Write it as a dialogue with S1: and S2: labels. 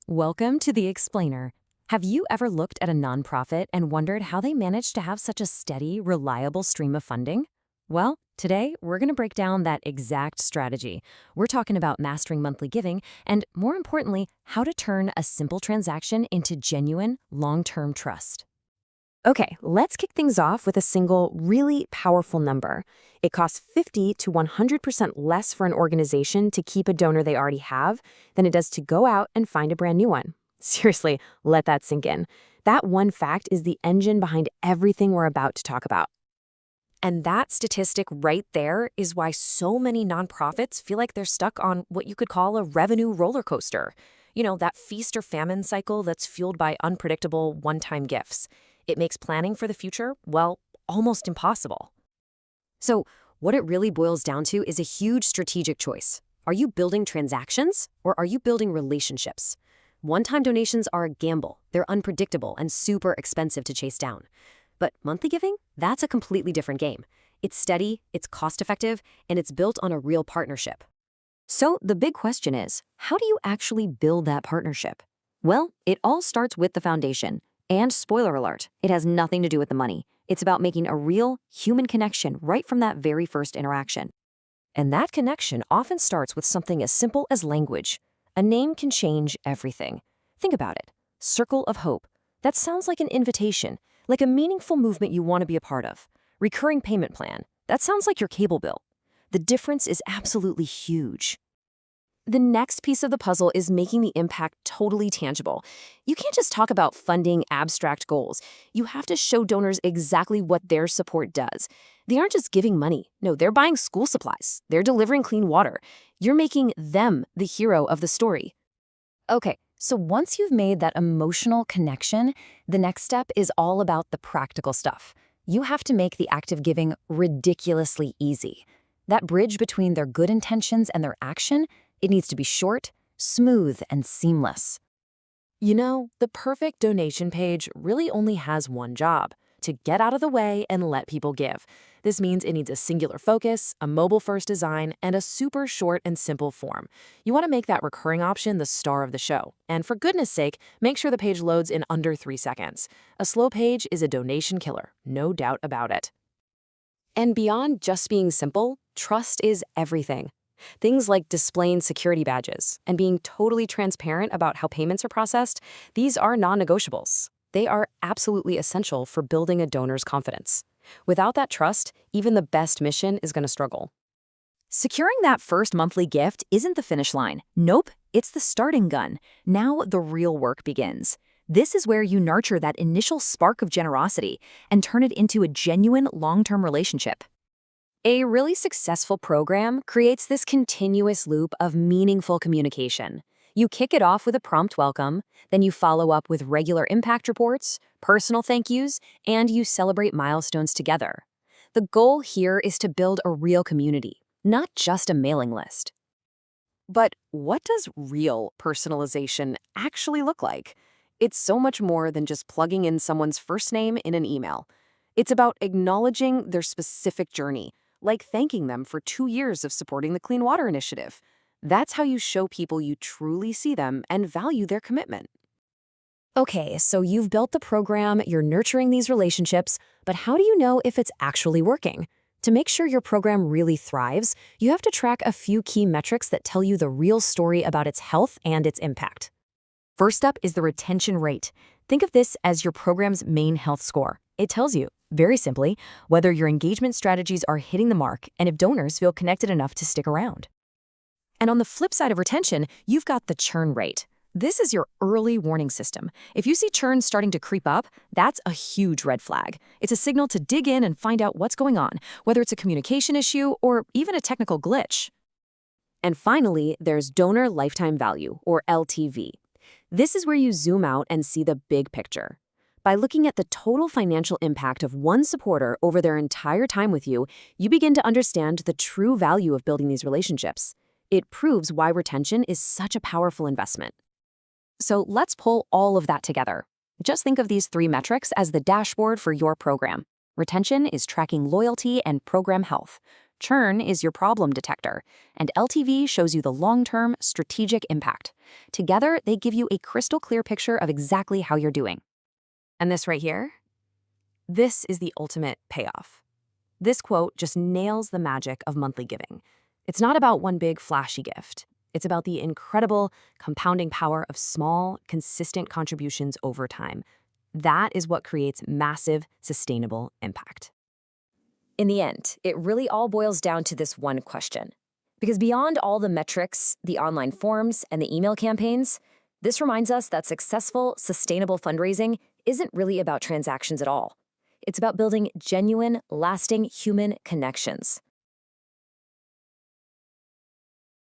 S1: Welcome to The Explainer. Have you ever looked at a nonprofit and wondered how they managed to have such a steady, reliable stream of funding? Well, today we're going to break down that exact strategy. We're talking about mastering monthly giving and, more importantly, how to turn a simple transaction into genuine, long-term trust. Okay, let's kick things off with a single, really powerful number. It costs 50 to 100% less for an organization to keep a donor they already have than it does to go out and find a brand new one. Seriously, let that sink in. That one fact is the engine behind everything we're about to talk about. And that statistic right there is why so many nonprofits feel like they're stuck on what you could call a revenue roller coaster. You know, that feast or famine cycle that's fueled by unpredictable one-time gifts. It makes planning for the future, well, almost impossible. So, what it really boils down to is a huge strategic choice. Are you building transactions or are you building relationships? One-time donations are a gamble. They're unpredictable and super expensive to chase down. But monthly giving? That's a completely different game. It's steady, it's cost-effective, and it's built on a real partnership. So the big question is, how do you actually build that partnership? Well, it all starts with the foundation. And spoiler alert, it has nothing to do with the money. It's about making a real, human connection right from that very first interaction. And that connection often starts with something as simple as language. A name can change everything. Think about it. Circle of Hope. That sounds like an invitation, like a meaningful movement you want to be a part of. Recurring payment plan. That sounds like your cable bill. The difference is absolutely huge. The next piece of the puzzle is making the impact totally tangible. You can't just talk about funding abstract goals. You have to show donors exactly what their support does. They aren't just giving money. No, they're buying school supplies. They're delivering clean water. You're making them the hero of the story. Okay, so once you've made that emotional connection, the next step is all about the practical stuff. You have to make the act of giving ridiculously easy. That bridge between their good intentions and their action, it needs to be short, smooth, and seamless. You know, the perfect donation page really only has one job: to get out of the way and let people give. This means it needs a singular focus, a mobile-first design, and a super short and simple form. You want to make that recurring option the star of the show. And for goodness sake, make sure the page loads in under 3 seconds. A slow page is a donation killer, no doubt about it. And beyond just being simple, trust is everything. Things like displaying security badges and being totally transparent about how payments are processed, these are non-negotiables. They are absolutely essential for building a donor's confidence. Without that trust, even the best mission is going to struggle. Securing that first monthly gift isn't the finish line. Nope, it's the starting gun. Now the real work begins. This is where you nurture that initial spark of generosity and turn it into a genuine long-term relationship. A really successful program creates this continuous loop of meaningful communication. You kick it off with a prompt welcome, then you follow up with regular impact reports, personal thank yous, and you celebrate milestones together. The goal here is to build a real community, not just a mailing list. But what does real personalization actually look like? It's so much more than just plugging in someone's first name in an email. It's about acknowledging their specific journey, like thanking them for 2 years of supporting the Clean Water Initiative. That's how you show people you truly see them and value their commitment. Okay, so you've built the program, you're nurturing these relationships, but how do you know if it's actually working? To make sure your program really thrives, you have to track a few key metrics that tell you the real story about its health and its impact. First up is the retention rate. Think of this as your program's main health score. It tells you, very simply, whether your engagement strategies are hitting the mark and if donors feel connected enough to stick around. And on the flip side of retention, you've got the churn rate. This is your early warning system. If you see churn starting to creep up, that's a huge red flag. It's a signal to dig in and find out what's going on, whether it's a communication issue or even a technical glitch. And finally, there's donor lifetime value, or LTV. This is where you zoom out and see the big picture. By looking at the total financial impact of one supporter over their entire time with you, you begin to understand the true value of building these relationships. It proves why retention is such a powerful investment. So let's pull all of that together. Just think of these 3 metrics as the dashboard for your program. Retention is tracking loyalty and program health. Churn is your problem detector, and LTV shows you the long-term strategic impact. Together, they give you a crystal clear picture of exactly how you're doing. And this right here? This is the ultimate payoff. This quote just nails the magic of monthly giving. It's not about one big flashy gift. It's about the incredible compounding power of small, consistent contributions over time. That is what creates massive, sustainable impact. In the end, it really all boils down to this one question. Because beyond all the metrics, the online forms, and the email campaigns, this reminds us that successful, sustainable fundraising isn't really about transactions at all. It's about building genuine, lasting human connections.